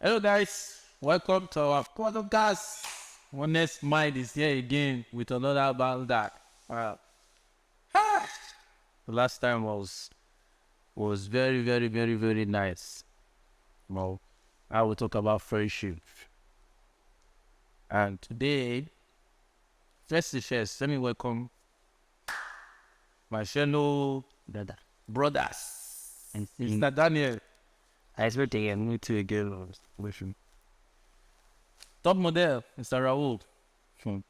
Hello guys, welcome to our podcast. Honest Mind is here again with another banger. Uh, the last time was very nice. Well, I will talk about friendship. And today, first, let me welcome my fellow brothers. And Mr. Daniel, I expect to get me to again with him. top model, Mr. Raul,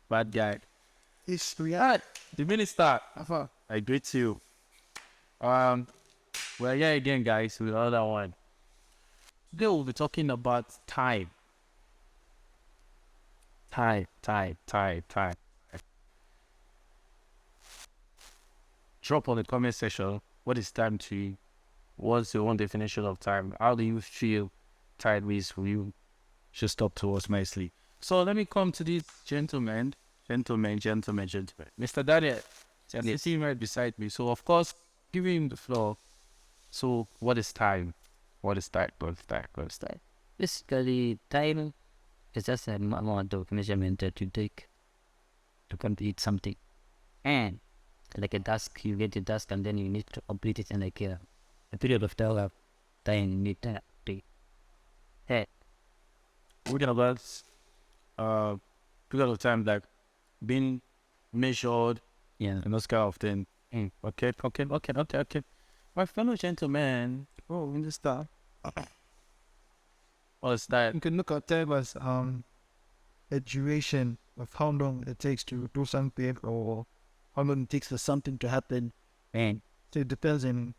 bad guy. It's real. The minister, I greet you. We're here again, guys, with another one. Today we'll be talking about time. Time. Drop on the comment section. What is time to you? What's your own definition of time? How do you feel time is for you? Just talk to us nicely. So let me come to this gentleman. Mr. Daniel, he's sitting right beside me. So of course, giving him the floor. So what is time? What is time? Basically, time is just an amount of measurement that you take to complete something. And like a task, you get a task and then you need to complete it in like a period of time you need to take. Hey, We're gonna about period of time like being measured yeah. and those kind of thing. Okay. My fellow gentleman, In the start, what is that? you can look at time as a duration of how long it takes to do something or how long it takes for something to happen. And So it depends on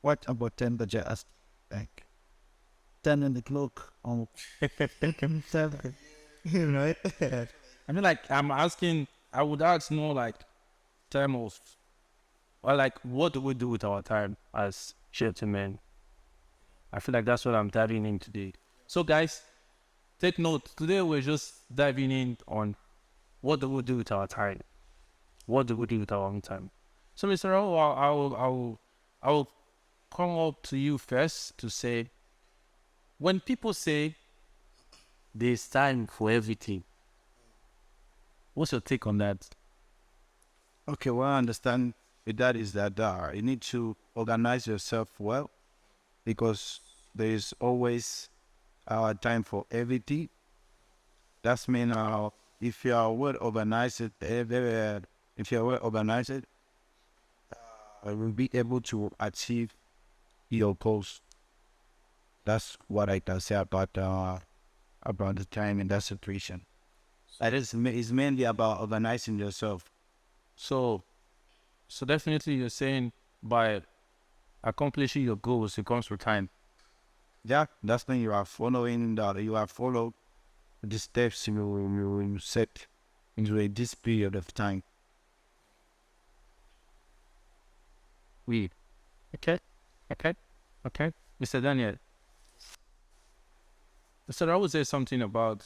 what about temperature as like 10 on the clock or 7. You know it. I mean, like, I would ask more like time of, or like, what do we do with our time as gentlemen? I feel like that's what I'm diving in today. So, guys, take note. Today we're just diving in on what do we do with our time? What do we do with our own time? So, Mr. Raul, I will come up to you first to say, when people say there's time for everything, what's your take on that? Okay, what I understand with that is that you need to organize yourself well because there is always time for everything. That's mean if you are well organized, you will be able to achieve your goals. That's what I can say about the time in that situation. That is mainly about organizing yourself. So definitely you're saying by accomplishing your goals, it comes with time. Yeah, that's when you are following you are followed the steps you set into this period of time. Okay. Mr. Daniel. Mr. I would say something about,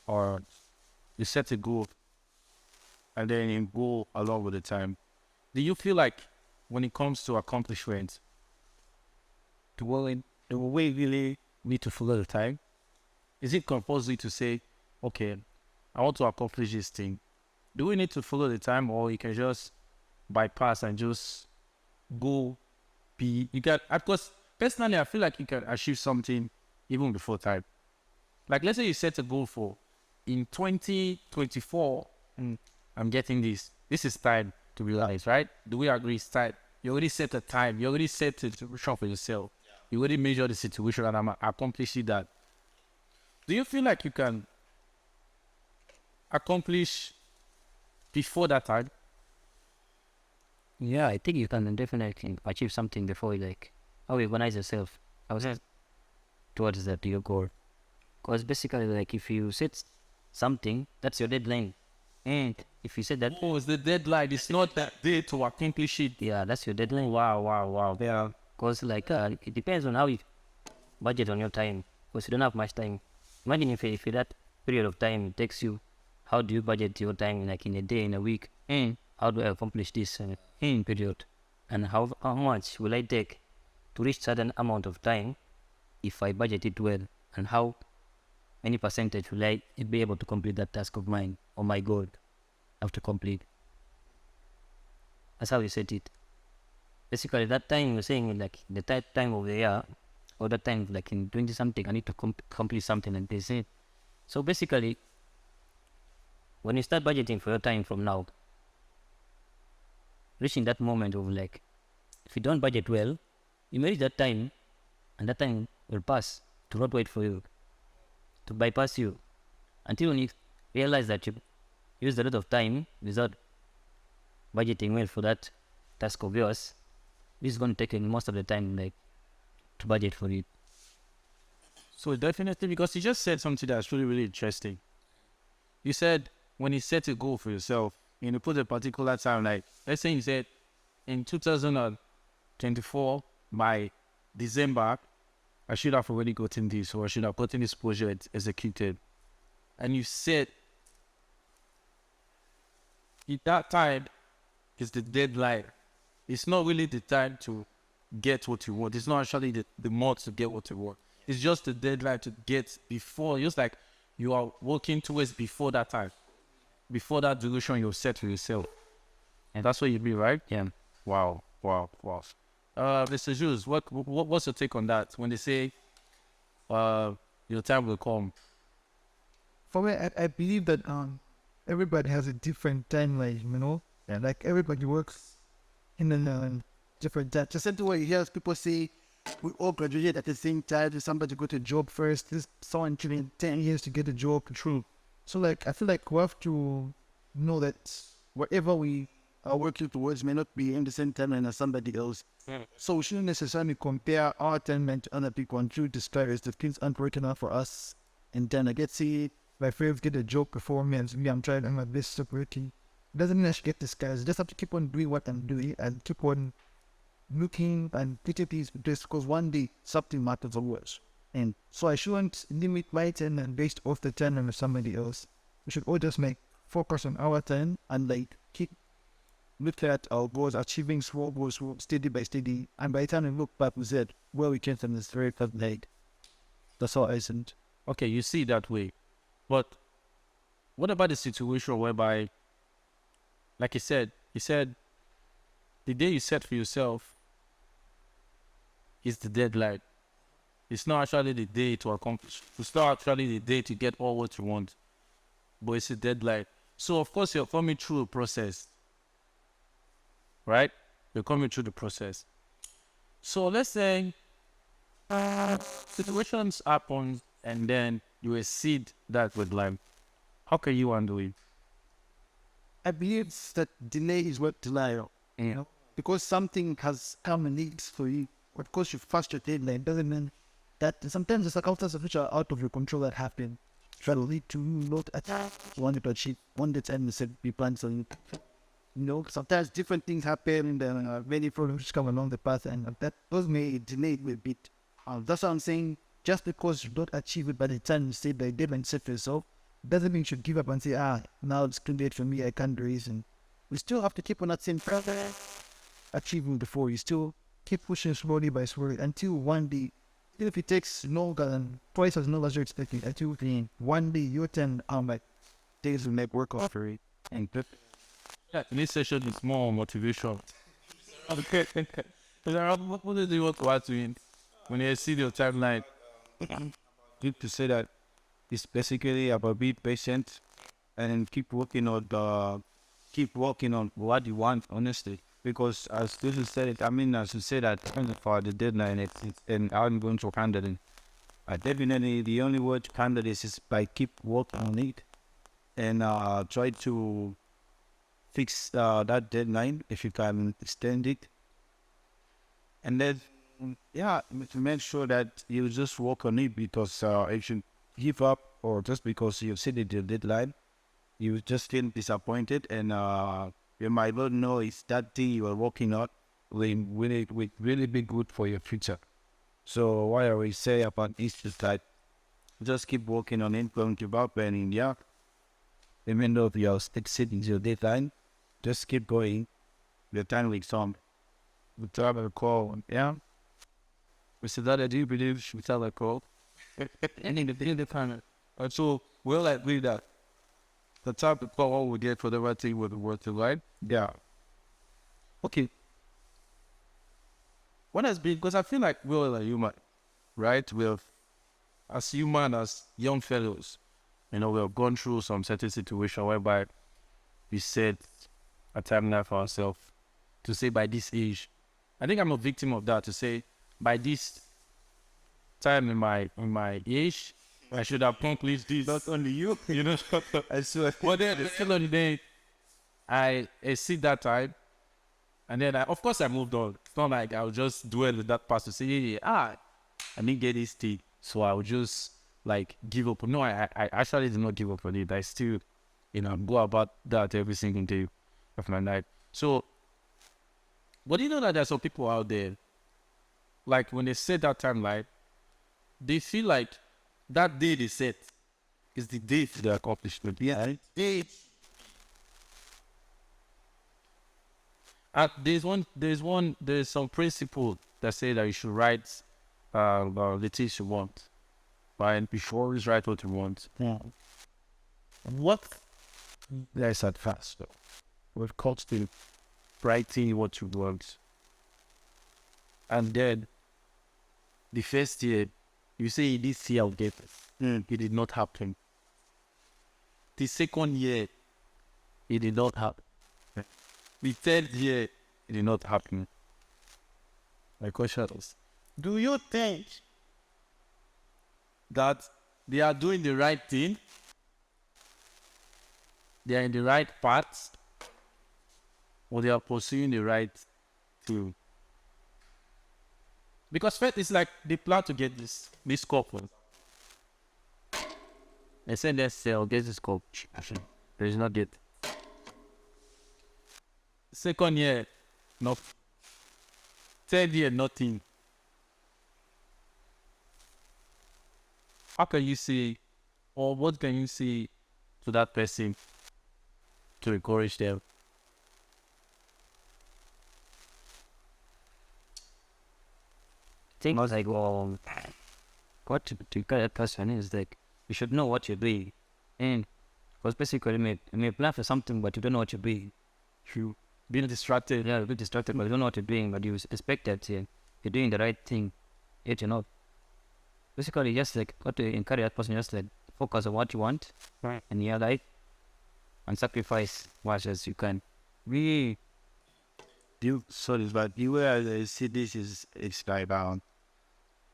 or you set a goal and then you go along with the time. Do you feel like when it comes to accomplishment, do we really need to follow the time? Is it compulsory to say, okay, I want to accomplish this thing? Do we need to follow the time, or you can just bypass and just go you can, because personally I feel like you can achieve something even before time. Like let's say you set a goal for in 2024, I'm getting this. This is time to realize, right? Do we agree it's time? You already set a time, you already set the situation for yourself. You already measure the situation and I'm accomplishing that. Do you feel like you can accomplish before that time? yeah, I think you can definitely achieve something before you like how you organize yourself. I was towards that your goal. Because basically like if you set something, that's your deadline. And if you set that, Oh, it's the deadline. It's not that day to accomplish it. yeah, that's your deadline. Wow. Yeah. Because like it depends on how you budget on your time. Because you don't have much time. Imagine if that period of time it takes you, how do you budget your time like in a day, in a week? And how do I accomplish this in period? And how much will I take to reach certain amount of time if I budget it well? and how many percentage will I be able to complete that task of mine or my goal I have to complete. That's how you set it. Basically, that time you're saying like the time of the year, or that time like in 20 something, I need to complete something like this. So basically, when you start budgeting for your time from now, reaching that moment of like, if you don't budget well, you may reach that time, and that time will pass to not wait for you, to bypass you, until when you realize that you used a lot of time without budgeting well for that task of yours. This is going to take you most of the time, like, to budget for it. So definitely, because you just said something that's really, really interesting. You said when you set a goal for yourself, and you put a particular time, like let's say you said in 2024 by December, I should have already gotten this, or I should have gotten this project executed. And you said at that time is the deadline. It's not really the time to get what you want. It's not actually the month to get what you want. It's just the deadline to get before. Just like you are working towards before that time, before that duration you've set for yourself. And that's what you mean, right? Yeah. Wow. Mr. Jules, what's your take on that? When they say your time will come. For me, I believe that everybody has a different timeline, you know? Yeah, like everybody works in a different time. Just the way you hear people say, we all graduate at the same time, somebody got a job first, this someone taking 10 years to get a job. True. So like, I feel like we have to know that whatever we are working towards may not be in the same timeline as somebody else. So we shouldn't necessarily compare our timeline to other people and truly discourage the things aren't working out for us. And then I get see my friends get a job before me, and me, I'm trying to my best separating. It doesn't mean I should get discouraged. I just have to keep on doing what I'm doing and keep on looking and getting things this, because one day something matters always. And so I shouldn't limit my time and based off the time of somebody else. We should all just focus on our time and like keep look at our goals, achieving small goals steady by steady. And by the time we look back, we said where we came from is very late. That's all I said. Okay, you see it that way. But what about the situation whereby, like you said, the day you set for yourself is the deadline. It's not actually the day to accomplish. It's not actually the day to get all what you want, but it's a deadline. So of course you're coming through a process, right? You're coming through the process. So let's say situations happen and then you exceed that deadline. How can you handle it? I believe that delay is what denial, you know, because something has come and needs for you. Of course, you fast your deadline doesn't mean that sometimes the circumstances which are out of your control that happen try to lead to you not at wanted to achieve one day time said be planned on. You know, sometimes different things happen and then many problems come along the path, and that those may delay it a bit. That's what I'm saying. Just because you don't achieve it by the time you say the deadline set for yourself, doesn't mean you should give up and say, now it's too late for me, I can't do it. And we still have to keep on that same progress, achieving before. You still keep pushing slowly by slowly until one day, even if it takes longer than twice as long as you're expecting, until one day your turn, like days will make work off for it. And Yeah, this session is more motivation. Okay. What do you want to add to it when you see your timeline? Need to say that it's basically about being patient and keep working on what you want, honestly. Because as you said it, as you said that for the deadline, and I'm going to handle it. Definitely, the only way to handle this is by keep working on it and try to fix that deadline if you can extend it. And then, to make sure that you just work on it, because if you give up or just because you set it the deadline, you just feel disappointed, and you might not know it's that thing you are working on will really be good for your future. So what I will say about this is that just keep working on it, don't give up, and even though you're exceeding your deadline, just keep going. The time will come. Without a call, yeah. Mr. Dada, do you believe without a call? Ending the final. And so we'll agree that the type of power we get for the right thing with the worth to right. Yeah. Okay. What has been, because I feel like we're all a human, right? As human, as young fellows, we have gone through some certain situation whereby we set a timeline for ourselves to say by this age. I think I'm a victim of that, to say by this time in my age, I should have accomplished this. Not only you. I swear. But then still on the day, I see that time, and then of course I moved on. It's not like I'll just dwell with that past to say, I didn't get this thing, so I'll just like give up. No, I actually did not give up on it. I still, go about that every single day of my life. So, but you know that there's some people out there, like when they set that timeline, they feel like that day they set is the day for the accomplishment. Yeah. There's some principle that say that you should write the things you want, right? You should always write what you want. Yeah. What there's at fast though, with constant writing what you want, and then the first year you say this year I'll get it. It did not happen. The second year, it did not happen. The third year, it did not happen. My question is, do you think that they are doing the right thing? They are in the right path? Or they are pursuing the right thing? Because first, it's like they plan to get this couple. They said they'll get this scope. There is not yet. Second year, no. Third year, nothing. How can you say, or what can you say to that person to encourage them? I think like, what to get that person is like, you should know what you're doing. And because basically, you may plan for something, but you don't know what you're doing. You being distracted. Yeah, you're a bit distracted, but you don't know what you're doing, but you expect that you're doing the right thing, yet you're not. Basically, just like, what to encourage that person, just like, focus on what you want, Right. and your life, and sacrifice much as you can. We Sorry, but the way I see this is it's like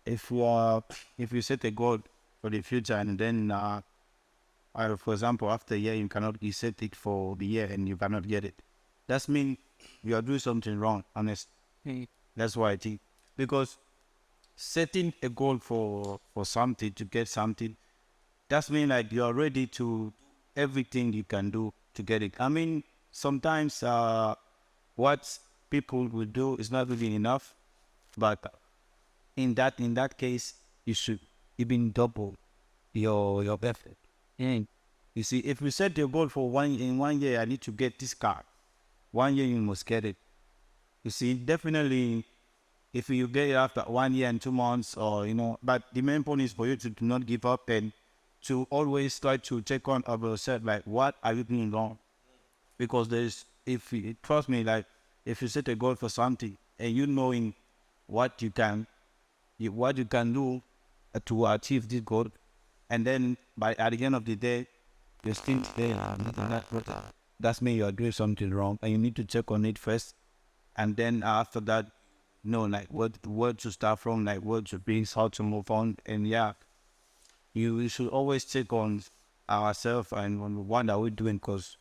if you set a goal for the future and then for example after a year you set it for the year and you cannot get it, that means you are doing something wrong, honest. That's why I think, because setting a goal for something to get something, that means like you are ready to everything you can do to get it. I mean, sometimes what people will do is not really enough, but in that case you should even double your effort. And you see, if you set your goal for in 1 year, I need to get this car. 1 year you must get it. You see, definitely, if you get it after 1 year and 2 months, or but the main point is for you to do not give up and to always try to check on of yourself, like what are you doing wrong? Because trust me, like if you set a goal for something and you knowing what you can do to achieve this goal, and then at the end of the day you're still there, that's mean you are doing something wrong, and you need to check on it first, and then after that, like where to start from, like what to be, how to move on, and you should always check on ourselves and on what are we doing, because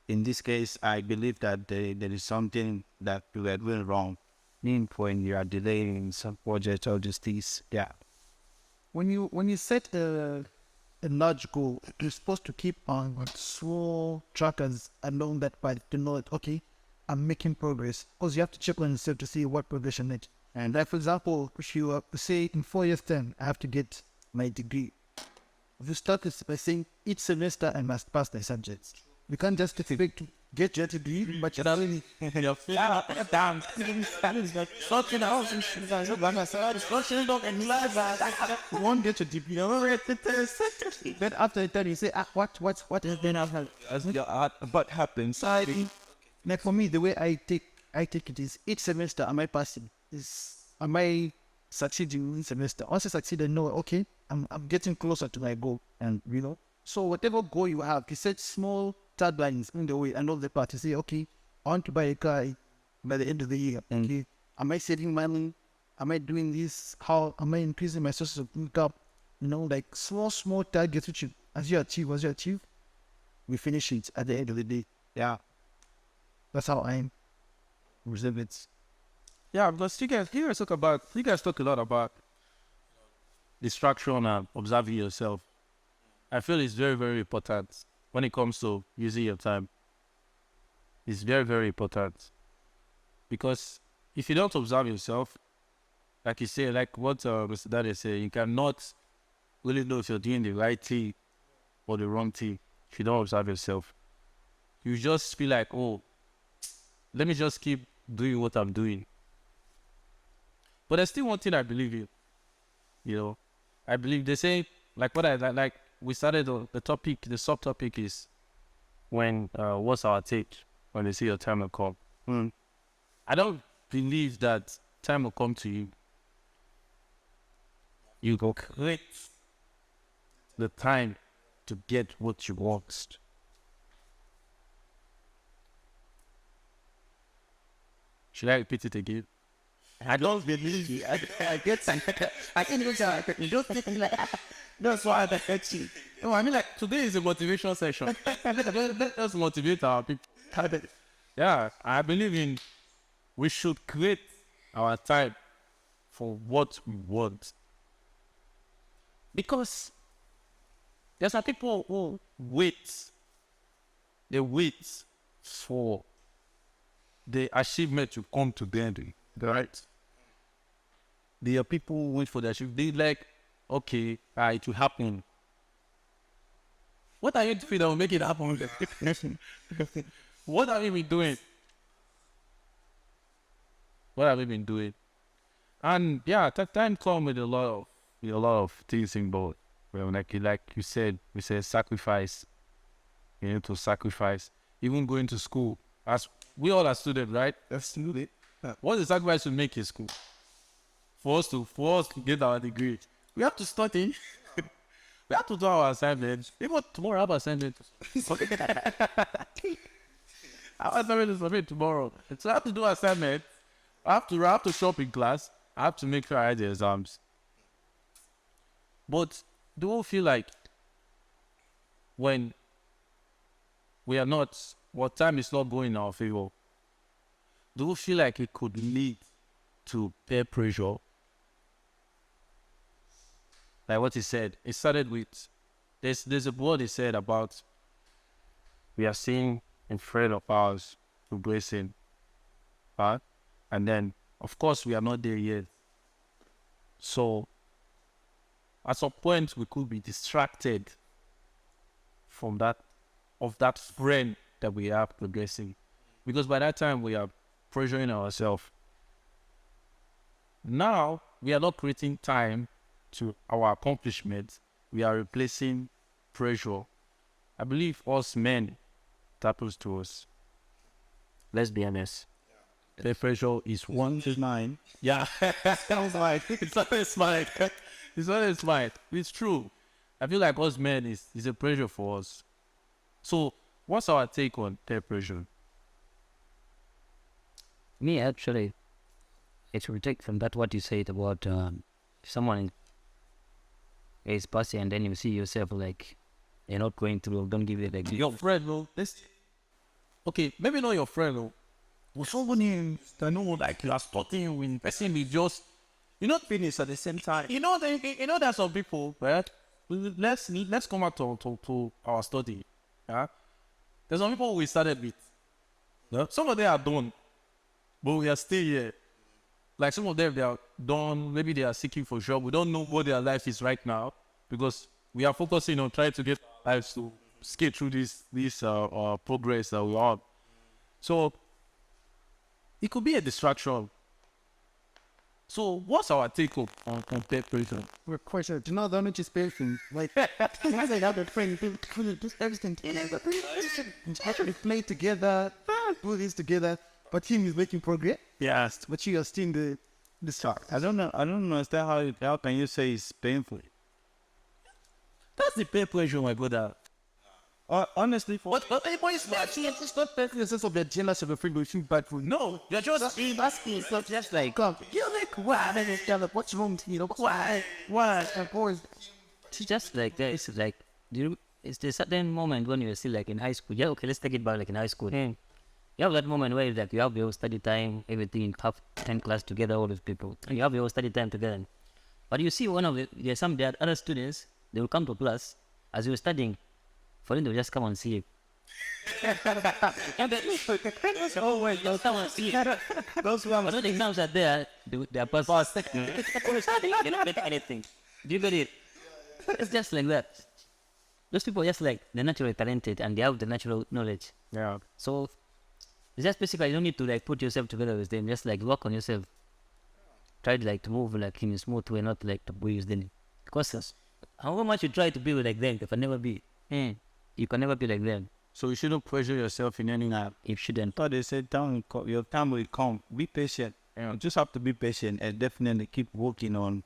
in this case, I believe that there is something that we are doing wrong. Mean point, you are delaying some project or just this. Yeah. When you set a large goal, you're supposed to keep on small trackers along that path to know that, okay, I'm making progress. Because you have to check on yourself to see what progression is. And like, for example, if you say in 4 years' time, I have to get my degree. If you start this by saying each semester I must pass the subjects, We can't just expect to get your degree, but you're not really. Your feet down. Something else. You won't get your degree. Then after that, you say, what has been after? As your art, what happens? Like for me, the way I take it is each semester, am I passing? Am I succeeding in semester? Once I succeed, I know, okay, I'm getting closer to my goal. And so whatever goal you have, you set small taglines in the way and all the part. You say, okay, I want to buy a car by the end of the year. Okay, am I saving money? Am I doing this? How am I increasing my sources of income? Like small targets which as you achieve, we finish it at the end of the day. Yeah. That's how I Reserve it. Yeah, because you guys talk a lot about distraction and observing yourself. I feel it's very, very important when it comes to using your time. It's very, very important. Because if you don't observe yourself, like you say, like what Mr. Daddy said, you cannot really know if you're doing the right thing or the wrong thing if you don't observe yourself. You just feel like, oh, let me just keep doing what I'm doing. But there's still one thing I believe in. I believe they say, like what I like we started the subtopic is when what's our take when they say your time will come. I don't believe that time will come to you. You go create the time to get what you want. Should I repeat it again? I don't believe you. I get I can't even tell. You don't think like That's why I hate you. No, I mean, like, today is a motivation session. Let us motivate our people. Yeah, I believe in we should create our time for what we want. Because there's some people who wait. They wait for the achievement to come to them, right? There are people who wait for the achievement. They like, okay, it will happen. What are you doing that will make it happen? What have we been doing? What have we been doing? And yeah, that time comes with a lot of things involved. Well, like you said, we say sacrifice. You need to sacrifice. Even going to school. As we all are students, right? Absolutely. What's the sacrifice we make in school? For us to get our degree, we have to study. We have to do our assignments. Even tomorrow I have assignment. Our assignment is submit tomorrow. So I have to do assignment. I have to show up in class. I have to make sure I write the exams. But do you feel like when we are not, what time is not going in our favor, do you feel like it could lead to peer pressure? Like what he said, it started with, there's a word he said about, we are seeing a friend of ours progressing, right? And then, of course, we are not there yet. So, at some point, we could be distracted from that friend that we are progressing. Because by that time, we are pressuring ourselves. Now, we are not creating time to our accomplishments. We are replacing pressure. I believe us men, it happens to us. Let's be honest. The pressure is 1 to 9. Yeah, sounds like it's always smart. It's always smart. It's true. I feel like us men is a pressure for us. So, what's our take on peer pressure? me actually. It's will take from that what you said about if someone is passing and then you see yourself like you're not going through. Don't give it like Your friend, no. Okay, maybe not your friend, no. But somebody that know like you are studying with person we just finish at the same time. There's some people, right? Let's come back to our study. Yeah. There's some people we started with. Yeah? Some of them are done, but we are still here. Like some of them, they are done. Maybe they are seeking for a job. We don't know what their life is right now because we are focusing on trying to get our lives to skate through this progress that we are. So it could be a distraction. So what's our take on peer pressure? We're quite sure. Do you know the energy spacing? Like, I say that friend, do everything. Actually play together, do this together. But him is making progress. Yes. But you are still in the start. I don't know. I don't understand how can you say it's painful? That's the peer pressure, my brother. Honestly, for But it's not. It's not that in the sense of the jealous of a friend who feel bad for you. No, you're just being asking. It's not just like, Come, you're like, why? What's wrong with you? Why? Of course. It's just like that. It's like, it's a certain moment when you're still like in high school. Yeah, okay, let's take it back like in high school. You have that moment where like you have your study time, everything, you have 10 class together, all those people. And you have your study time together. But you see one of there are other students, they will come to class as you're studying. For them, they'll just come and see you. Oh, wait, they'll come and see you. Those ones. But when the exams are there, they are passed. You're not getting anything. Do you get it? It's just like that. Those people are just like, they're naturally talented and they have the natural knowledge. yeah. So, it's just basically, you don't need to like put yourself together with them. Just like work on yourself. Try to like to move like in a smooth way, not like to bruise them. Because however much you try to be like them, you can never be. You can never be like them. So you shouldn't pressure yourself in any way. You shouldn't. thought they said your time will come. Be patient. You just have to be patient and definitely keep working on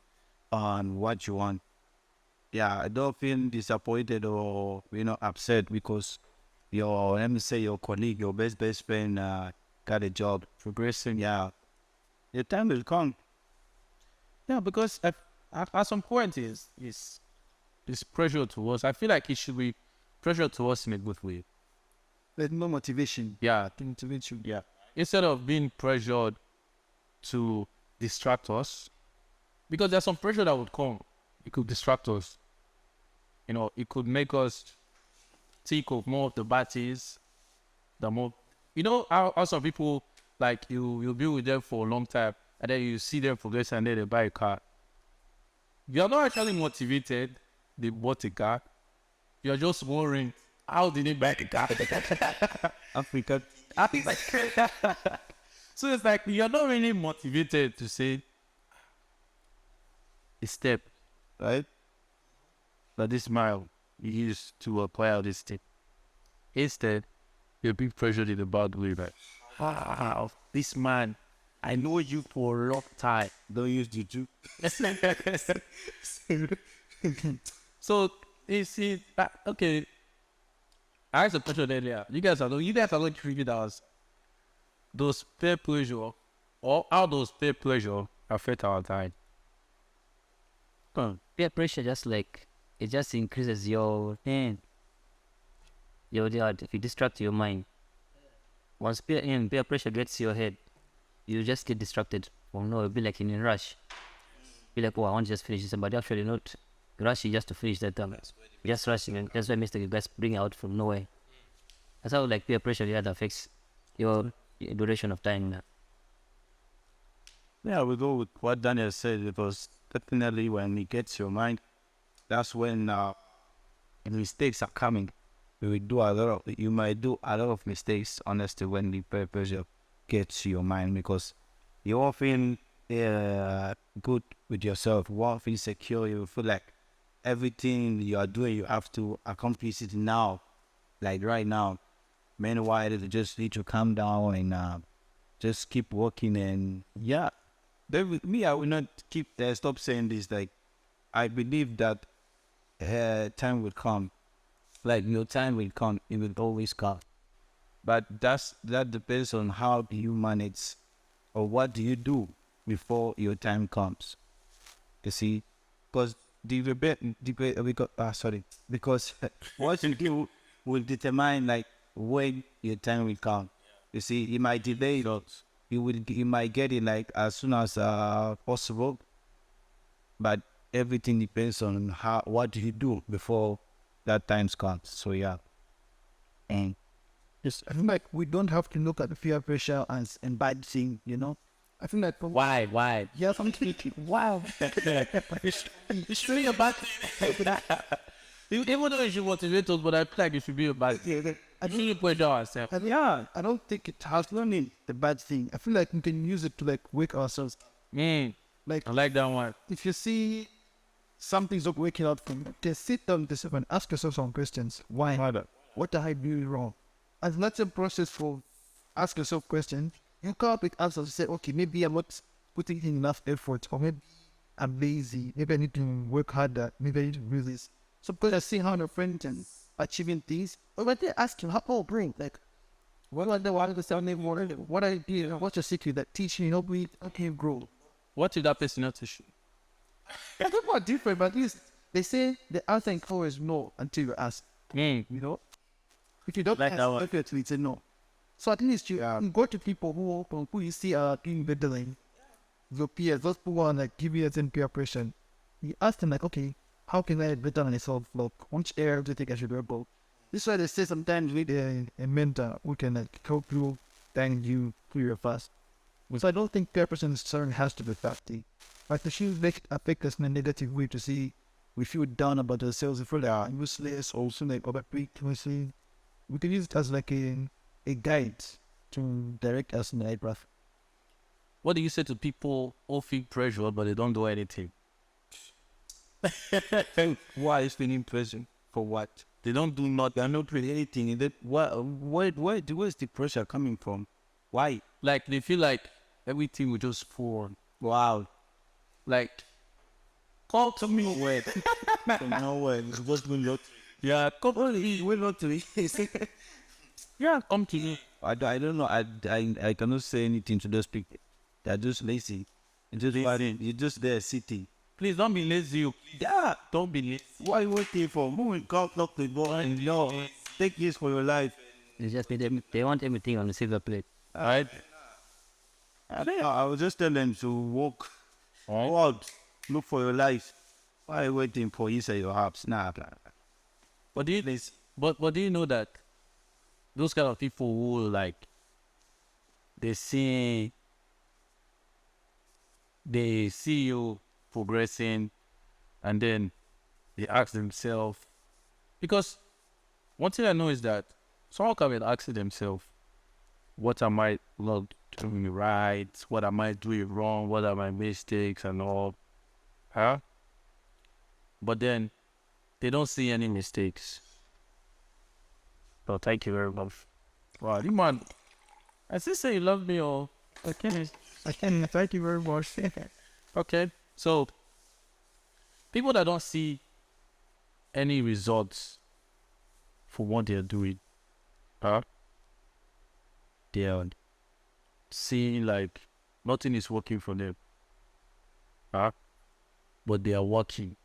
what you want. Yeah, I don't feel disappointed or upset because let me say your colleague, your best friend got a job. Progressing. Yeah, your time will come. Yeah, because at some point is pressure to us. I feel like it should be pressure to us in a good way. There's no motivation. Yeah. To motivate you. Yeah. Instead of being pressured to distract us, because there's some pressure that would come. It could distract us. It could make us think of more of the bad things. How some people, like, you'll be with them for a long time, and then you see them progress, and then they buy a car. You're not actually motivated. They bought a car. You're just wondering, how did they buy the car? Africa. So it's like, you're not really motivated to say a step, right? But this mile you used to acquire this step. Instead, you're being pressured in a bad way, like, wow, this man, I know you for a long time. Don't use juju. So okay. I asked a question earlier. You guys are not treated as those peer pressure, or how those peer pressure affect our time. Peer pressure it just increases your if you distract your mind. Once peer pressure gets to your head, you just get distracted. It'll be like in a rush. Be like, oh, I want to just finish this, but actually not rushing just to finish that time. Just rushing, and that's why mistake you guys bring out from nowhere. That's how like peer pressure affects your duration of time now. Yeah, we go with what Daniel said, because definitely when it gets your mind, that's when mistakes are coming. You might do a lot of mistakes, honestly, when the peer pressure gets to your mind, because you won't feel good with yourself. You won't feel secure. You feel like everything you are doing, you have to accomplish it now, like right now. Meanwhile, you just need to calm down and just keep working. And yeah, I will not stop saying this. Like, I believe that time will come. Like, your time will come. It will always come. But that depends on how do you manage, or what do you do before your time comes. You see, because because what you do will determine like when your time will come. You see, you might delay it. You might get it like as soon as possible, but everything depends on what do you do before that time comes. So yeah, and Yes, I feel like we don't have to look at the peer pressure as a bad thing, I think that Why? yeah, something wow. It's really a bad thing. Even though you should motivate us, but I feel like it should be a bad thing. I think we pressure ourselves. And yeah, I don't think it has learning the bad thing. I feel like we can use it to like wake ourselves up. Like I like that one. if you see something's not working out for you, just sit down with yourself and ask yourself some questions. Why? What did I do wrong? And that's a process for ask yourself questions. You come up with answers and say, okay, maybe I'm not putting in enough effort, or maybe I'm lazy, maybe I need to work harder, maybe I need to do this. So because I see how your friend is achieving things, or when they ask you, how bring like what are the what are the sounding what I did, what's your secret that teach you, help me okay grow. What if that person not teach you? People are different, but at least they say the answer in color is no until you ask. You know, if you don't Like ask, that one. definitely say no. So at least you go to people who you see are doing better than your peers, those people who are like giving you some peer pressure. You ask them like, okay, how can I get better than myself? Like, which area do you think I should work on? This is why they say sometimes we need a mentor who can like help you guide you through your fast. So I don't think peer pressure necessarily has to be bad thing. Like the should affect us in a negative way to see we feel down about ourselves, we feel like useless, also like overweak. We can use it as like a guide to direct us in the right path. What do you say to people who feel pressured but they don't do anything? Why is feeling pressure? For what? They don't do nothing. They're not doing anything. Where's the pressure coming from? Why? Like they feel like everything will just fall. Wow. Like, come to me. Where? From nowhere. It's supposed to be lottery. Yeah, come to me. We're lottery. Yeah, come to me. I don't know. I cannot say anything to those people. They're just lazy. You're just there sitting. Please don't be lazy. Yeah. Don't be lazy. What are you waiting for? Who will come knock the door and take this for your life? It's just they want everything on a silver plate. Alright? I will just tell them to walk out, look for your life. Why are you waiting for inside your house? Nah. But do you know that those kind of people who like they see you progressing and then they ask themselves, because one thing I know is that someone can be asking themselves, what am I not doing right? What am I doing wrong? What are my mistakes and all? Huh? But then they don't see any mistakes. So thank you very much. Wow, you man. I still say you love me or okay. Thank you very much. Okay. So people that don't see any results for what they're doing, huh? They are seeing like nothing is working for them. Huh? But they are working.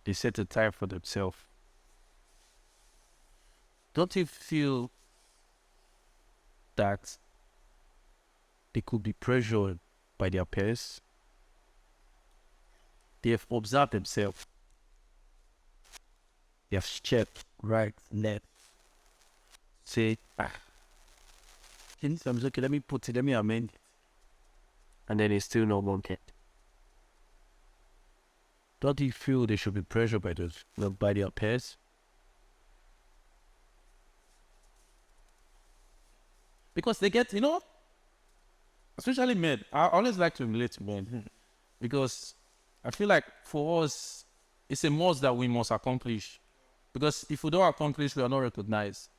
They set a time for themselves. Don't you feel that they could be pressured by their peers? They have observed themselves. They have checked right, left. Say, okay, let me amend it. And then it's still not working. Don't you feel they should be pressured by their peers? Because they get, especially men. I always like to relate to men because I feel like for us, it's a must that we must accomplish. Because if we don't accomplish, we are not recognized.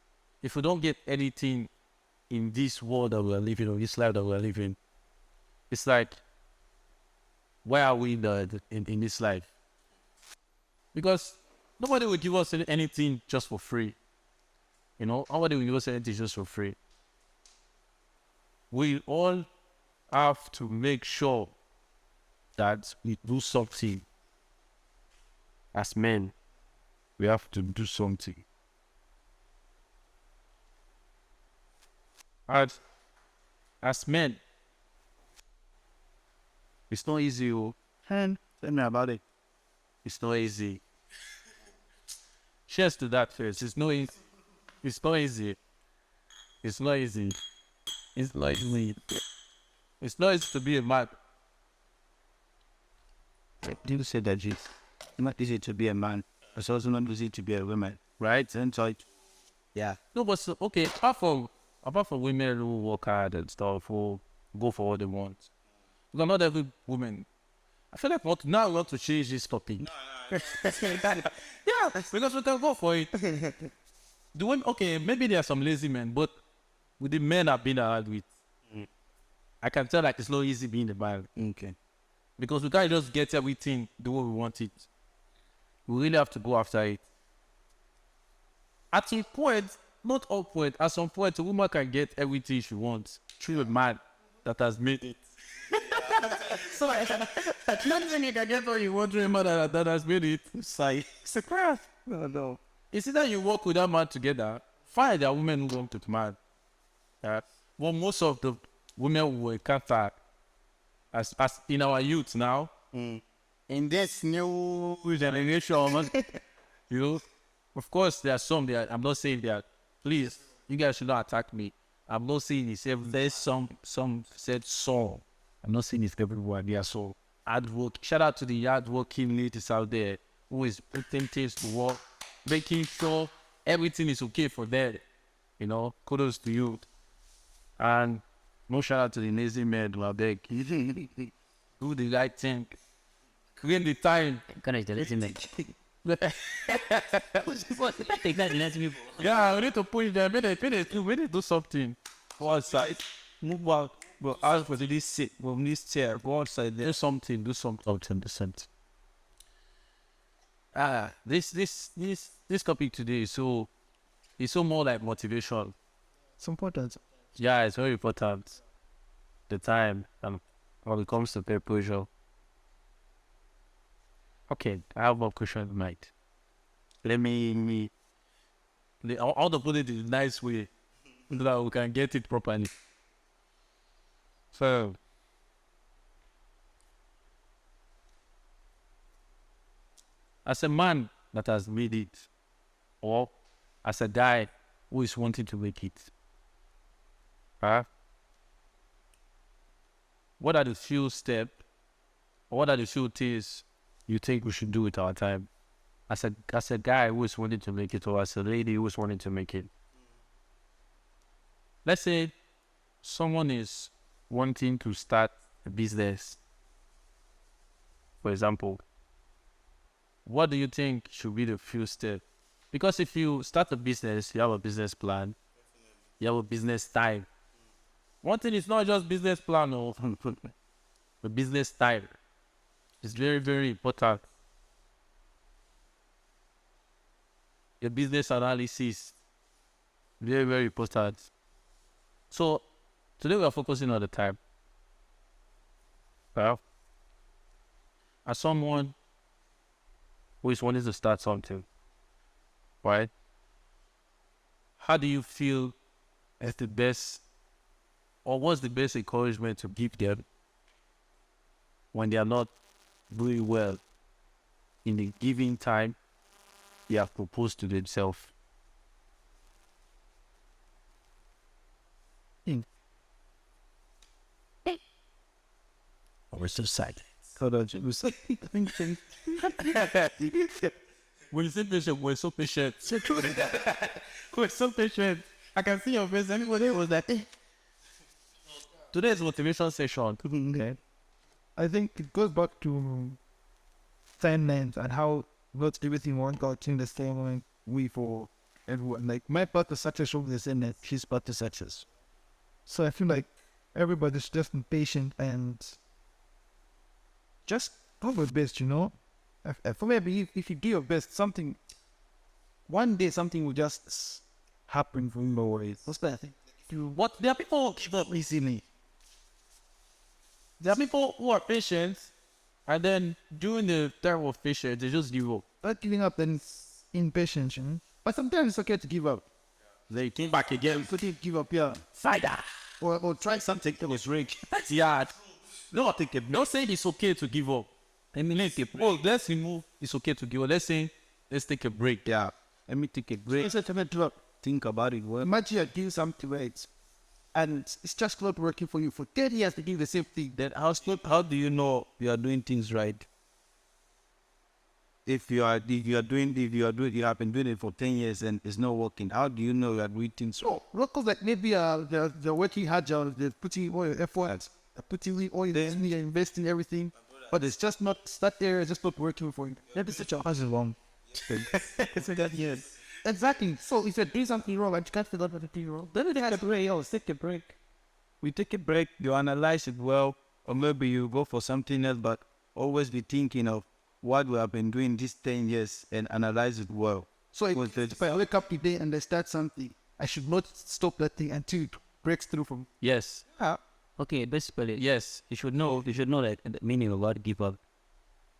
If we don't get anything in this world that we are living, or this life that we are living, it's like, why are we in this life? Because nobody will give us anything just for free. Nobody will give us anything just for free. We all have to make sure that we do something. As men, we have to do something. And as men, it's not easy. Tell me about it. It's not easy. Cheers to that first. It's not easy. It's not easy. It's not easy. It's not easy. It's not easy to be a man. Did you say that, G? not easy to be a man. It's also not easy to be a woman, right? And so, yeah. No, but okay, apart from women who work hard and stuff, who go for what they want, because not every woman. I feel like now we want to change this topic. Yeah, because we can go for it. The women, okay, maybe there are some lazy men, but with the men I've been around with, I can tell like it's not easy being the man. Okay. Because we can't just get everything the way we want it. We really have to go after it. At some point, not all point, at some point, a woman can get everything she wants through a man that has made it. So, not even you can get what you want through a man that has made it. It's a crap. No. It's either you work with that man together, fine, there are women who want to man. Well, most of the women we encounter as in our youth now, in this new generation, you know, of course there are some there. I'm not saying that. Please, you guys should not attack me. I'm not saying it's there's some said so. I'm not saying it's everyone. Yeah, so hard work. Shout out to the hard working ladies out there who is putting things to work, making sure everything is okay for them. You know, kudos to you. And no shout out to the lazy men who are there. Do the right thing. Create the time. Encourage the lazy men. Take that lazy people. Yeah, we need to push them. We need to do something. Go outside. Move out. Go out for this sit. Go on this chair. Go outside there. Do something. Do something decent. This topic today is so more like motivation. It's important. Yeah, it's very important. The time when it comes to peer pressure. Okay, I have one question in mind. Let me I want to put it in a nice way so that we can get it properly. So, as a man that has made it, or as a guy who is wanting to make it, what are the few steps, or what are the few things you think we should do with our time? As a guy who is wanting to make it, or as a lady who is wanting to make it. Let's say someone is wanting to start a business, for example. What do you think should be the few steps? Because if you start a business, you have a business plan, you have a business time. One thing is not just business plan, or the business time. It's very, very important. Your business analysis, very, very important. So today we are focusing on the time. Well, as someone who is wanting to start something, right? How do you feel as the best, or what's the best encouragement to give them when they are not doing well in the given time they have proposed to themselves? We're so silent. Hold on, you say. When you say patient, we're so patient. We're so patient. I can see your face. Everybody was like, eh. Today's motivation session. Okay. I think it goes back to timelines and how not everything won't out in the same way for everyone. Like my path to success will be the same as his path to success. So I feel like everybody's just be patient and just do your best, you know. For me, I believe if you do your best, one day something will just happen for you always. That's what I think. What? There are people who give up easily. There are people who are patient, and then during the time of patience, they just give up. Not giving up, then it's impatience, you know. But sometimes it's okay to give up. They came back again. Couldn't give up, yeah. Cider. Or try something that was rigged. Yeah. No, don't say it's okay to give up. I mean, let's remove it's okay to give up. Let's take a break. Yeah. Let me take a break. Think about it. Well, imagine you're doing something right, and it's just not working for you for 30 years to do the same thing. then how do you know you are doing things right? if you have been doing it for 10 years and it's not working, how do you know that we think so? So, locals like maybe they're working hard, they're putting all your effort, they're putting all your money, they're investing everything, but it's just not, that area is just not working for you. That is such a hustle wrong. It's like that, yes. Exactly. So if you're doing something wrong and you can't figure out what to do wrong, then it has to break. Take a break. We take a break, you analyze it well, or maybe you go for something else, but always be thinking of what we have been doing these 10 years and analyze it well. So if I wake up today and I start something, I should not stop that thing until it breaks through from. Yes. Okay, basically, Yes. you should know like the meaning of what give up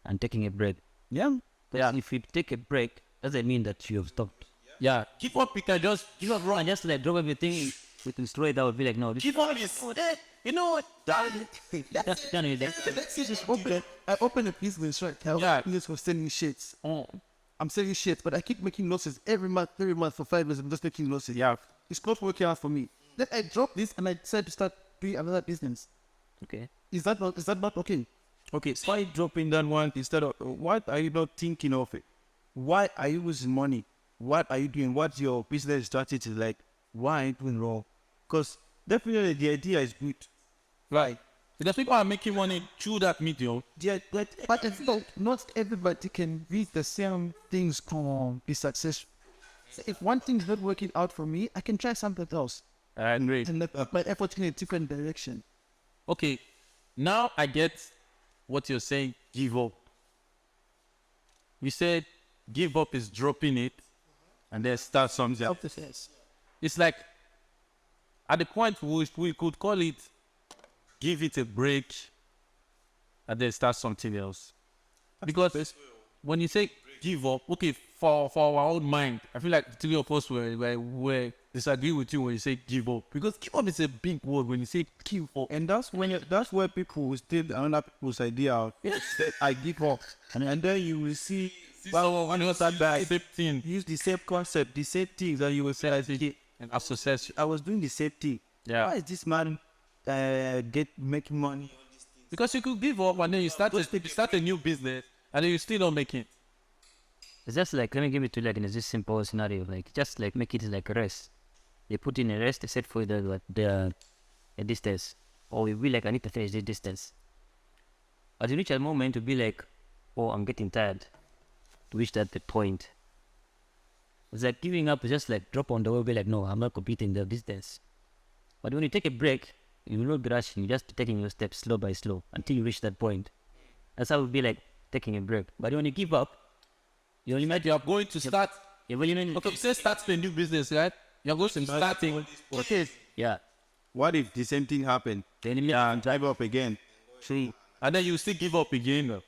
and taking a break. Yeah. Yeah. If you take a break, doesn't mean that you have stopped. Yeah. Give up, you can just Give up, bro, and just like drop everything with the story that would be like, no, this give up. You know what? that's done with that. Let's say just open. I open a business, right? I open a business for selling shirts. Oh, I'm selling shirts, but I keep making losses every month for 5 years. I'm just making losses. Yeah. It's not working out for me. Then I drop this and I decide to start doing another business. okay. Is that not okay? Okay, try dropping that one instead of what are you not thinking of it? Why are you losing money? What are you doing? What's your business strategy like? Why are you doing wrong? Because definitely the idea is good. Right. Because people are making money through that medium. Yeah, but But it's not everybody can read the same things to be successful. So if one thing's not working out for me, I can try something else. I agree. And my effort in a different direction. Okay. Now I get what you're saying. Give up. You said give up is dropping it and then start something else. Yes. It's like at the point we could call it give it a break and then start something else. Because when you say give up, okay, for our own mind, I feel like three of us were disagree with you when you say give up. Because give up is a big word when you say give up. and that's where people will steal another people's idea out. Say, I give up. And then you will see Well, when you was that guy, same thing. use the same concept, the same things that you will say as a kid. And as success. I was doing the same thing. Yeah. Why is this man making money? Because you could give up and then you start a new business and then you still don't make it. It's just like, let me give it to you like in this simple scenario, like just like make it like a race. They put in a race, they set for the distance, or we be like, I need to finish this distance. But you reach a moment to be like, oh, I'm getting tired. To reach that the point. It's like giving up is just like drop on the way, be like, no, I'm not completing the distance. But when you take a break, you will not be rushing, you just be taking your steps slow by slow until you reach that point. That's how it would be like taking a break. But when you give up, you only might You are going to start. yeah, well, you know, Okay, say start a new business, right? You're going to starting. Okay. yeah. What if the same thing happened? The enemy And drive up again. tree. And then you still give up again.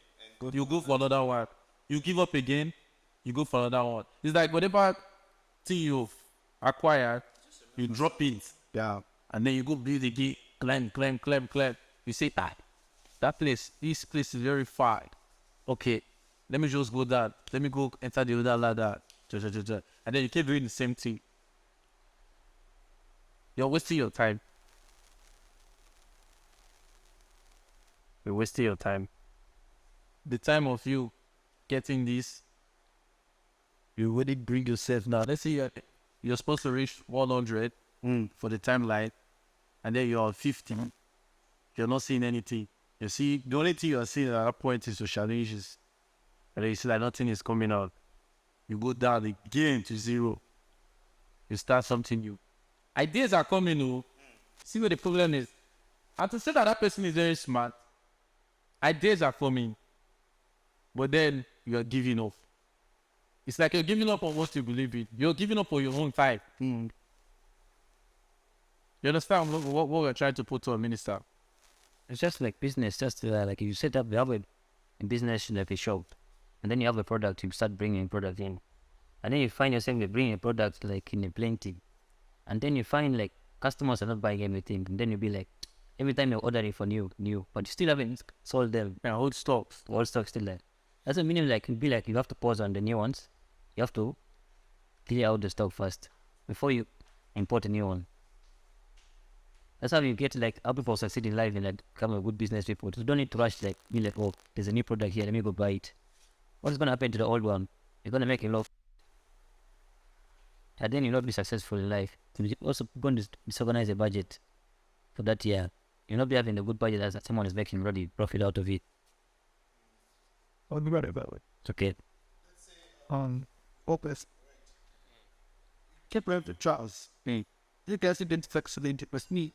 You go for another one. You give up again. You go for another one. It's like whatever thing you've acquired, you drop it. Yeah. And then you go build again. Climb. You say, this place is very far. Okay, let me just go that. Let me go enter the other ladder. And then you keep doing the same thing. You're wasting your time. You're wasting your time. The time of you getting this, you already bring yourself now. Let's say you're supposed to reach 100 for the timeline, and then you're 50. You're not seeing anything. You see, the only thing you're seeing at that point is your challenges. And then you see like nothing is coming out. You go down again to zero. You start something new. Ideas are coming, oh. See what the problem is. And to say that person is very smart, ideas are coming. But then you're giving up. It's like you're giving up on what you believe in. You're giving up on your own time. You understand what we're trying to put to a minister? It's just like business, just like you set up, you have a business like a shop, and then you have a product, you start bringing product in, and then you find yourself bringing a product like in a plenty, and then you find like customers are not buying everything, and then you be like, every time you're ordering for new, but you still haven't sold them, Yeah, old stocks. old stock still there. That's a meaning like, it'd be like you have to pause on the new ones, you have to clear out the stock first before you import a new one. That's how you get like how people succeed in life and like become a good business people. You don't need to rush like be like, oh, there's a new product here, let me go buy it. what's gonna happen to the old one? You're gonna make a lot, and then you'll not be successful in life. You're also going to disorganize a budget for that year. You'll not be having a good budget as someone is making already profit out of it. I'll be right about it. It's okay. Opus. Keep around the trials. You guys didn't succeed with me.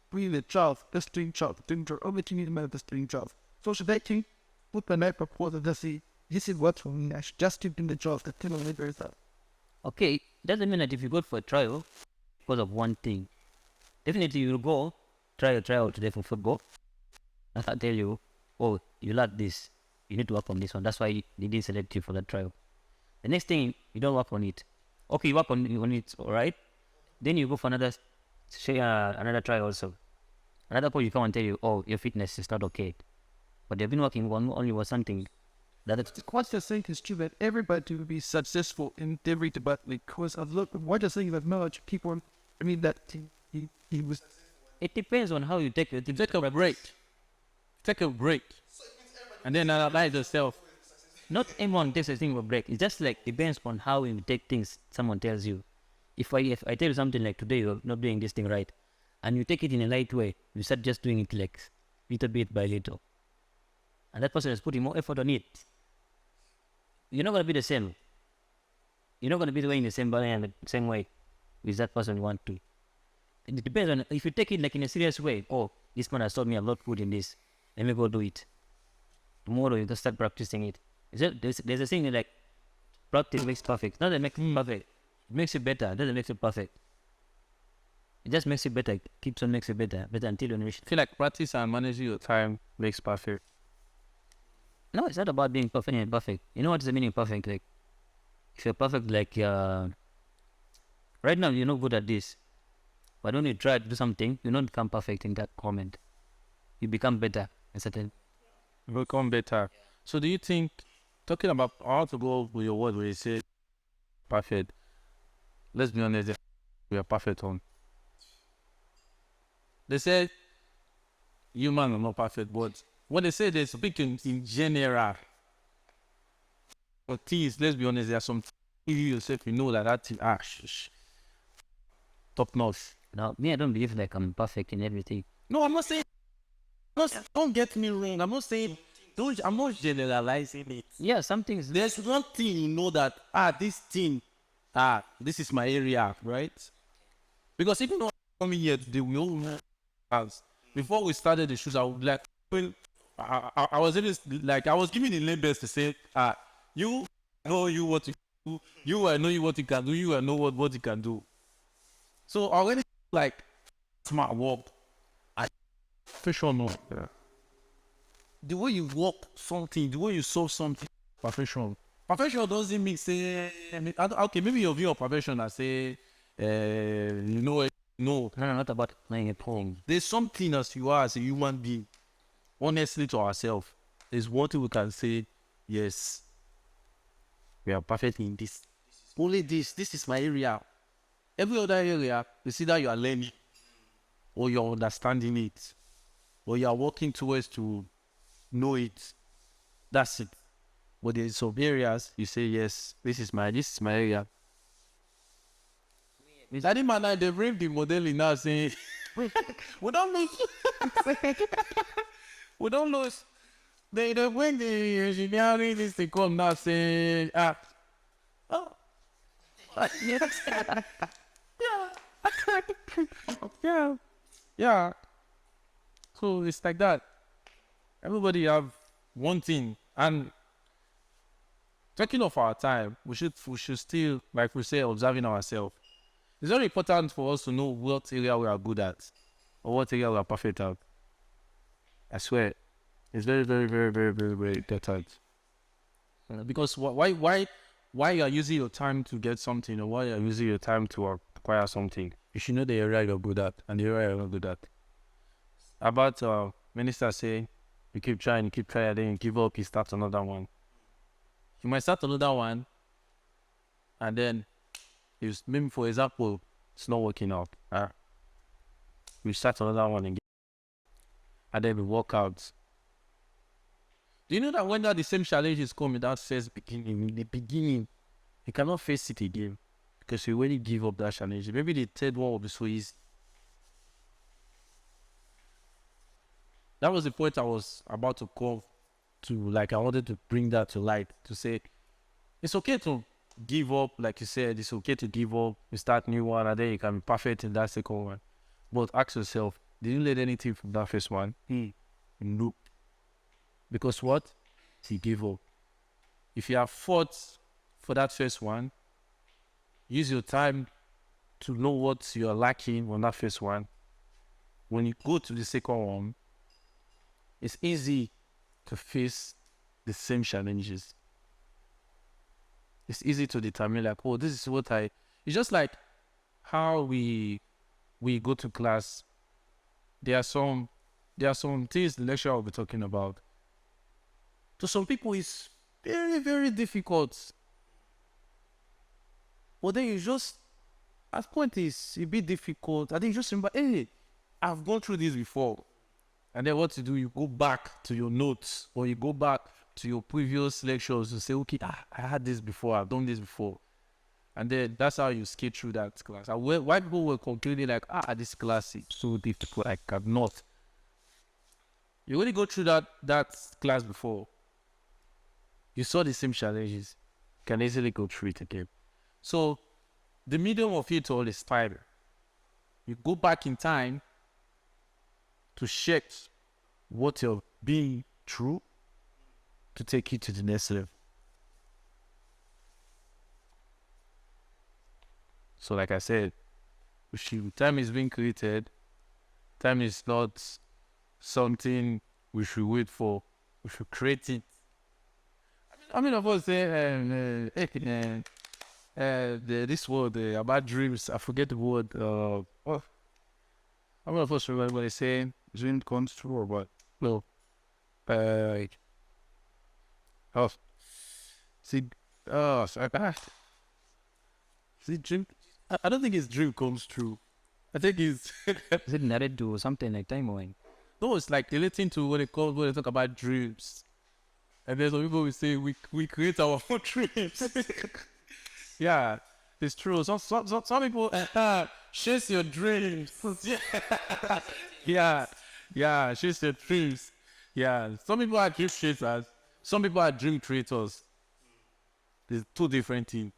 Bring the trials, the string trials, everything is about the string trials. So should I think, put my life proposal to see, this is what for me, I should just keep in the trials, the thing on the stuff. Okay, doesn't mean that if you go for a trial because of one thing, definitely you'll go try a trial today for football. And I'll tell you, oh, you like this, you need to work on this one. That's why they didn't select you for that trial. The next thing, you don't work on it. Okay, you work on it, all right? Then you go for another trial also. Another point you come and tell you, oh, your fitness is not okay. But they've been working only with something that it's What you're saying is true that everybody will be successful in every department because of look, what you're saying is that knowledge people, I mean that he was. it depends on how you take it. Take a break. Take a break. And then analyze yourself. Not everyone takes a thing of a break. It just like depends on how you take things someone tells you. If I tell you something like today you're not doing this thing right, and you take it in a light way, you start just doing it like little bit by little. And that person is putting more effort on it. You're not gonna be the same. You're not gonna be doing the same body and the same way with that person you want to. It depends on if you take it like in a serious way. Oh, this man has told me I'm not good in this. Let me go do it. Tomorrow you can start practicing it. There's a thing like practice makes perfect. Not that makes it perfect. It makes it better. It doesn't make it perfect. It just makes it better. It keeps on makes it better until you reach. I feel like practice and managing your time makes perfect. No, it's not about being perfect and perfect. You know what is the meaning of perfect? Like, if you're perfect, like, right now you're not good at this. But when you try to do something, you don't become perfect in that comment. You become better. Become better. So do you think, talking about how to go with your word where you say perfect, let's be honest, we are perfect on. They say human are not perfect, but when they say they speak in general, but things, let's be honest, there are some you yourself, you know that thing, top notch. Now, me, I don't believe like I'm perfect in everything. No, I'm not saying, don't get me wrong, I'm not saying, I'm not generalizing it. Yeah, some things. There's one thing you know that, this thing, this is my area, right? Because if you know coming here today, we all know as before we started the shoes, I would like, well, I was in this, like, I was giving the labels to say, you know you what you do, you I know you what you can do, you I know what you can do. So already like smart work, I for sure know. Yeah. The way you work something, the way you solve something, professional. Professional doesn't mean say, okay, maybe your view of profession, I say, no. No, not about playing a poem. There's something as you are as a human being, honestly to ourselves. There's one thing we can say, yes, we are perfect in this. Only this is my area. Every other area, it's either you are learning, or you're understanding it, or you are working towards to know it. That's it. But there's some areas you say, yes, this is my area. That didn't matter. They bring the modeling now saying, we don't lose. We don't lose. They bring the engineering this they come now saying, yeah. So it's like that. Everybody have one thing, and talking of our time, we should still, like we say, observing ourselves. It's very important for us to know what area we are good at or what area we are perfect at. I swear, it's very, very, very, very, very, very important. Because why you are using your time to get something, or why you are using your time to acquire something? You should know the area you're good at and the area you're not good at. About minister saying, you keep trying, then you give up, you start another one. You might start another one, and then maybe for example, it's not working out. We start another one again, and then we work out. Do you know that when that the same challenge is coming, that says beginning, in the beginning, you cannot face it again because you already give up that challenge. Maybe the third one will be so easy. That was the point I was about to come to. Like, I wanted to bring that to light to say it's okay to give up. Like you said, it's okay to give up. You start new one, and then you can be perfect in that second one. But ask yourself, did you learn anything from that first one? No. Because what? You give up. If you have fought for that first one, use your time to know what you're lacking on that first one. When you go to the second one, it's easy to face the same challenges. It's easy to determine like, oh, this is what it's just like how we go to class. There are some things the lecturer will be talking about. To some people, it's very, very difficult. But then you just, at point is a bit difficult. I think you just remember, hey, I've gone through this before. And then what you do, you go back to your notes or you go back to your previous lectures to say, okay, I had this before, I've done this before. And then that's how you skate through that class. And why people were concluding like, this class is so difficult, I cannot. You only go through that class before. You saw the same challenges. You can easily go through it again. So the medium of it all is time. You go back in time to check what you're being through to take you to the next level. So like I said, time is being created. Time is not something we should wait for. We should create it. I mean, of course, this word about dreams, I forget the word. I mean, of course, remember what they say. Dream comes true or what? Well, see, dream. I don't think his dream comes true. I think it's Is it narrated to something like time or? no. It's like relating to what they talk about dreams. And then some people will say we create our own dreams. Yeah, it's true. Some people chase your dreams. Yeah, chase your dreams. Yeah, some people are dream chasers. Some people are dream creators. There's two different things.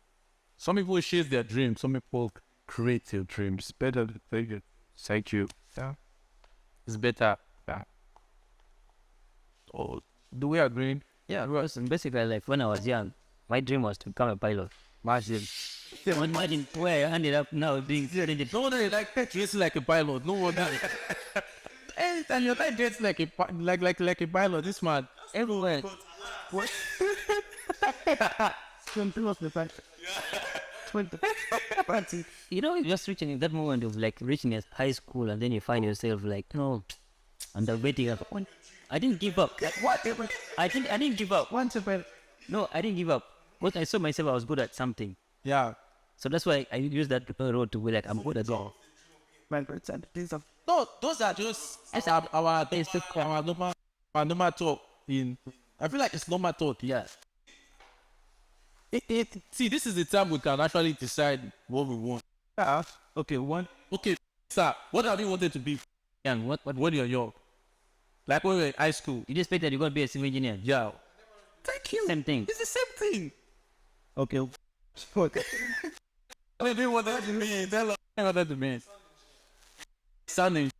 Some people chase their dreams. Some people create their dreams. Better to take it. Thank you. Yeah, it's better. Yeah. Oh, do we agree? Yeah, because basically, like when I was young, my dream was to become a pilot. Imagine where I ended up now being No, like dressing like a pilot. No one. And your guy dressed like a pilot. This man everywhere. What? You know, just reaching that moment of like reaching at high school, and then you find yourself like, no, and the waiting up. I didn't give up. Like, what? I didn't give up. No, I didn't give up. But I saw myself I was good at something. Yeah. So that's why I used that road to be like, I'm good at it. No, those are just our basic, our normal talk. I feel like it's normal talk. Yeah. See, this is the time we can actually decide what we want. Okay, one. Okay, sir, what have you wanted to be? And what? When you're young, like when we were in high school. You just expect that you're going to be a civil engineer. Yeah. Thank you. Same thing. It's the same thing. Okay. I mean, what that means. Tell us what that means. Sonny,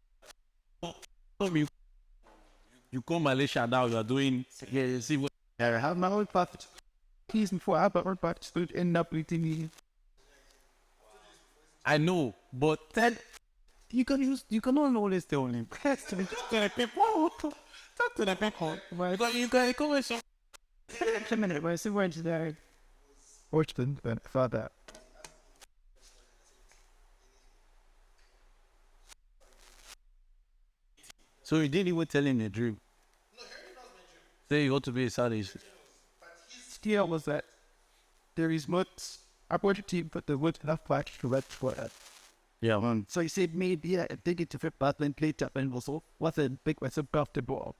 you come Malaysia now. You are doing. Yeah, see what. I have my own path. Keys before I have my own path to end up with me. I know, but then you cannot always tell him. Talk to the people. Talk to the people. But you can come with some. A minute, where's the word today? Fortunate, but I thought that. So you didn't even tell him the dream. Say you want to be a Southeast. Still was that there is much opportunity, but there wasn't enough patch to rest for that. Yeah, man. So he said maybe I think it's a fit path and played up and also wasn't big was comfortable.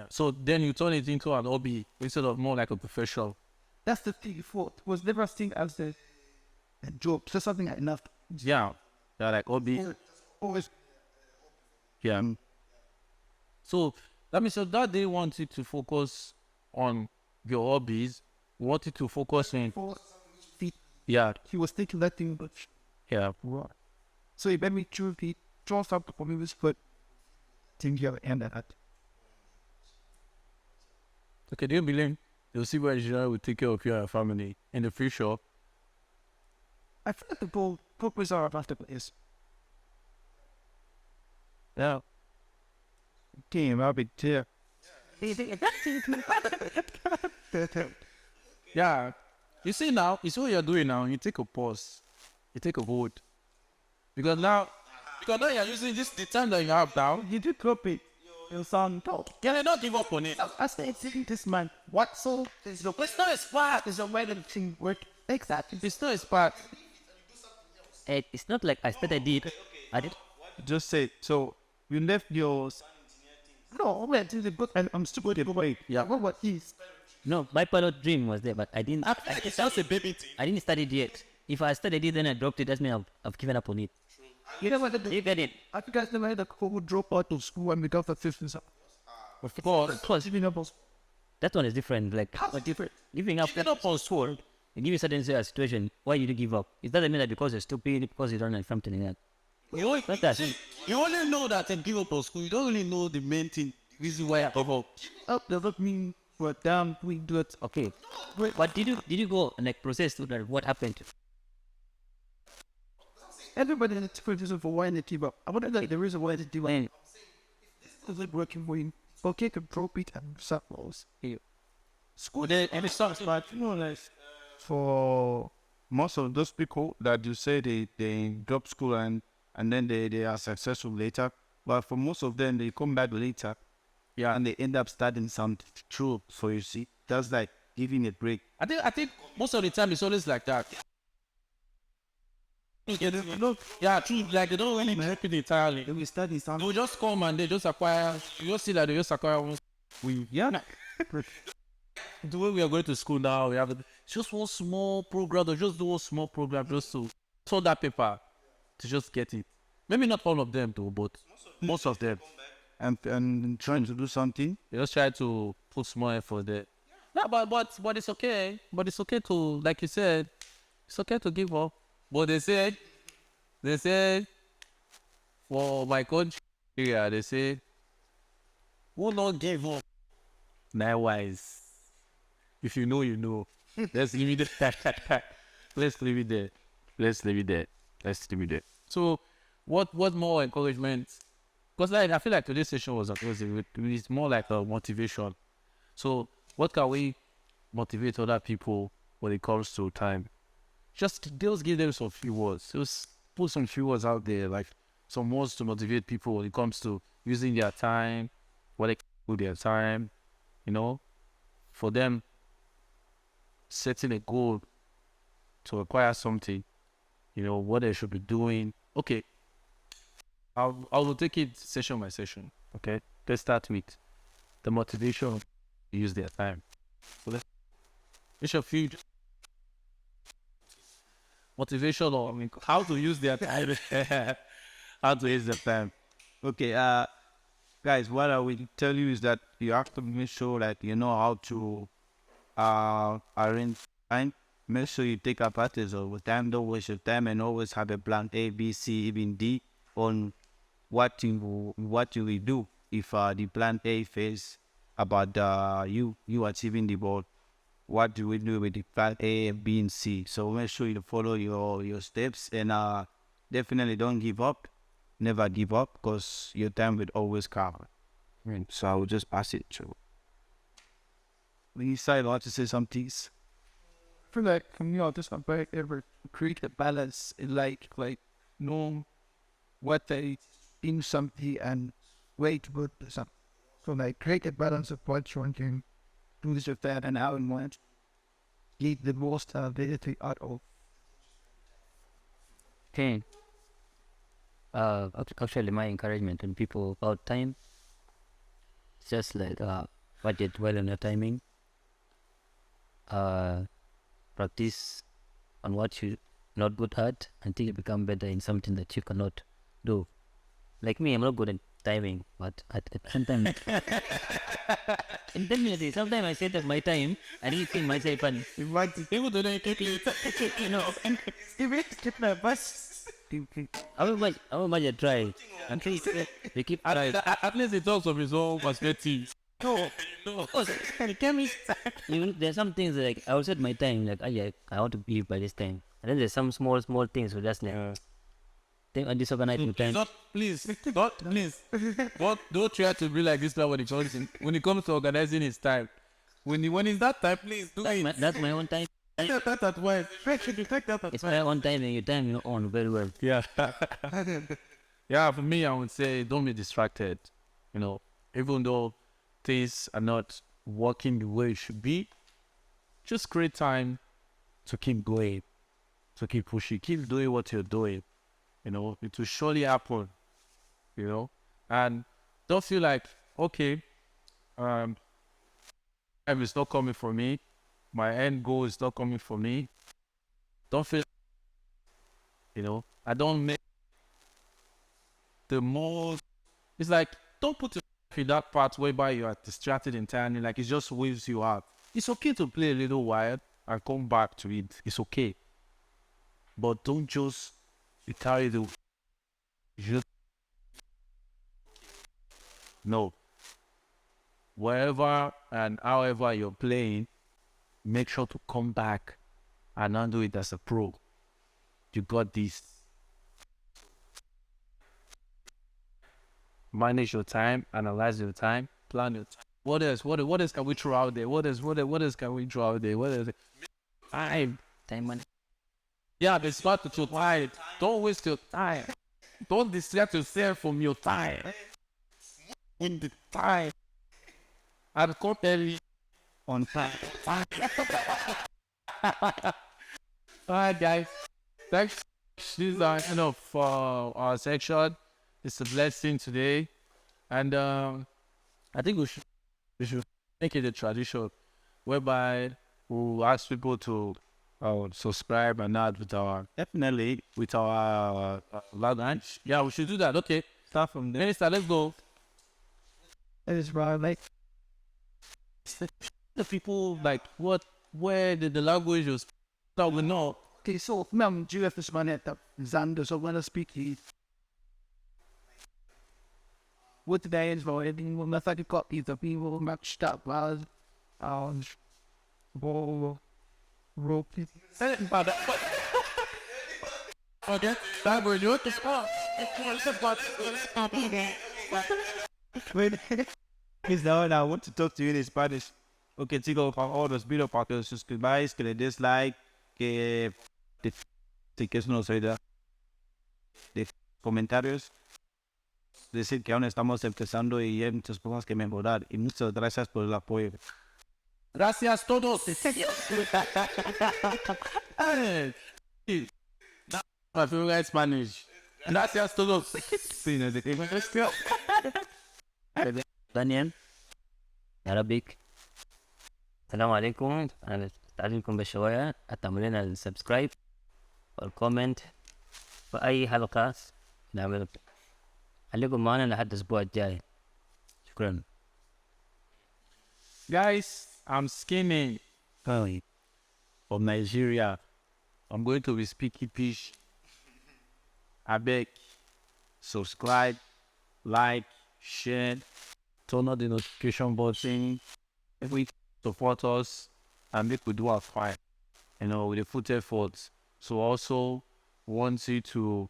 So then you turn it into an hobby instead of more like a profession. That's the thing before. It was never seen as a job. So something I loved. Yeah. Yeah, like hobby. Always. Yeah. So that means your dad didn't want you to focus on your hobbies. He wanted to focus on yeah, He was thinking that thing, but yeah. so he made me choose the draw something for me was put thing here and that. Okay, do you believe you'll see where Engineer will take care of you and your family in the future? I feel like the purpose are about the place. Yeah. Team, I'll be there. Yeah. You see now, you see what you're doing now. You take a pause. You take a vote. Because now you're using this the time that you have now. You did drop it. Your son top. Can I not give up on it? I started seeing this man. What so? There's no. It's not his part. There's a way that thing work. Exactly. It's not his part. It's not like I started it. I did. Just say, so you left your No, I went to the book and I'm still going to wait. Yeah. What is? No, my pilot dream was there, but I didn't. That's a baby thing. I didn't study it yet. If I studied it, then I dropped it. That means I've given up on it. You know what? You get it? I think I never had a who drop out of school and we got the fifth and stuff. Of course. Plus, Giving up on school. that one is different. Like How different? giving up on school. You give you certain situation. Why you give up? It doesn't mean that because you're stupid, because you don't know something like that. You only, Not that. you only know that and give up on school. You don't really know the main thing, the reason why I give up. Up doesn't mean we're down, we do it. Okay. But did you go and like process to that what happened? Everybody has different reason for why they give up. I wonder like the reason why they do it. When Is it working for him? Okay, can drop it and suppose. School then and it starts like for most of those people that you say they drop school and then they are successful later, but for most of them they come back later, yeah, and they end up starting something true. So you see, that's like giving a break. I think most of the time it's always like that. Yeah, true. Like they don't really help it entirely. Then we study something. They'll just come and they just acquire. You just see that they just acquire one. The way we are going to school now, we have just one small program. Or just do one small program just to solve that paper to just get it. Maybe not all of them though, but most of them. And trying to do something. They just try to put small effort there. No, but it's okay. But it's okay to, like you said, it's okay to give up. But they said, for my country, yeah, they say, who not give up? Likewise, if you know, you know. Let's leave it there. Let's leave it there. Let's leave it there. Let's leave it there. So, what more encouragement? Because like, I feel like today's session it's more like a motivation. So, what can we motivate other people when it comes to time? Just give them some few words. Just put some few words out there, like some words to motivate people when it comes to using their time, what they can do with their time, for them setting a goal to acquire something, what they should be doing. Okay, I will take it session by session. Okay, let's start with the motivation to use their time. So let's a few motivation or how to use their time. How to use their time. Okay, guys, what I will tell you is that you have to make sure that you know how to arrange time. Make sure you take advantage of time, don't waste your time, and always have a plan A, B, C, even D on what you will do if the plan A fails about you achieving the goal. What do we do with the plan A, B, and C? So make sure you follow your steps and definitely don't give up. Never give up because your time will always come. So I will just pass it to. Lisa, you want to say something? I feel like for me, I just want to ever create a balance in like know what they in something and way to put something. So like create a balance of what you want to do this with that and how you want to get the most ability out of. Okay. Actually, my encouragement on people about time. just like budget well on your timing. Practice on what you not good at until you become better in something that you cannot do. Like me, I'm not good at timing, but at sometimes in 10 minutes, sometimes I set up my time and I feel myself and People don't calculate. you know, Skip my bus. how much I try. And they keep trying. At least it talks of his own perspective. No, there's some things like I will set my time like yeah, I want to be by this time, and then there's some small things with just like think I disorganize my time. Please, don't try to be like this guy when it comes to organizing his time. When it's that time, please do it. That's my own time. Take that advice. It's my own time, and you time your own very well. Yeah. Yeah, for me, I would say don't be distracted. Even though things are not working the way it should be, just create time to keep going, to keep pushing, keep doing what you're doing. It will surely happen. And don't feel like, okay, time is not coming for me. My end goal is not coming for me. Don't feel, I don't make the most. It's like, don't put yourself in that part whereby you are distracted entirely, like it just waves you out. It's okay to play a little while and come back to it. It's okay. But don't just be carried away. No. Wherever and however you're playing, make sure to come back and handle it as a pro. You got this. Manage your time, analyze your time, plan your time. What else? What else can we throw out there? What else can we throw out there? What else? Time Time. Yeah, be smart with your time. Don't waste your time. Don't distract yourself from your time. In the time. I'm totally on time. Alright, guys. Thanks. These are end of our section. It's a blessing today, and I think we should make it a tradition whereby we'll ask people to subscribe and add with our language. Yeah, we should do that. Okay, start from there. Minister, let's go. That is right, like The people where the language was that we know. okay, so ma'am, do you have this man at the Xander, so when I speak he what today is for anything when I thought you got these people matched up as ball rope. Okay, language. What the fuck? Miss now, I want to talk to you in Spanish. Ok, chicos, por los pido para que os suscribáis, que le des like, que eso nos ayuda. De comentarios. Decir que aún estamos empezando y hay muchas cosas que mejorar. Y muchas gracias por el apoyo. Gracias todos. My favorite Spanish. Gracias todos. Daniel Arabic. السلام عليكم. أنا أتعلمكم بشوية. أتعمل لنا السبسكرايب والكومنت في أي حلقة نعمل. خليكم معنا لحد الأسبوع الجاي. شكرا. Guys, I'm skinny from Nigeria. I'm going to be speaking Fish. I beg, subscribe, like, share, turn on the notification button. If we support us and make we do our fine, with the full efforts. So also want you to,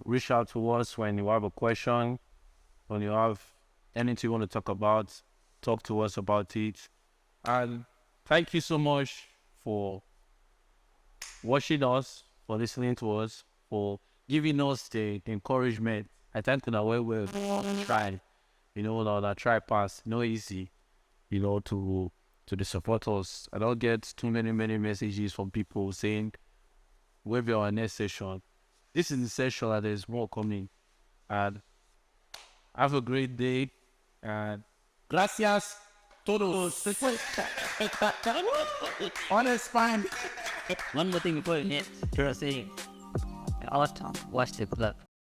reach out to us when you have a question, when you have anything you want to talk about, talk to us about it. And thank you so much for watching us, for listening to us, for giving us the encouragement. I thank you that we're trying, that try pass, no easy, to the supporters. I don't get too many messages from people saying, we'll be on our next session. This is the session that there's more coming. And have a great day and Gracias todos. On a spine. One more thing before you end, you're saying, I was watch the club.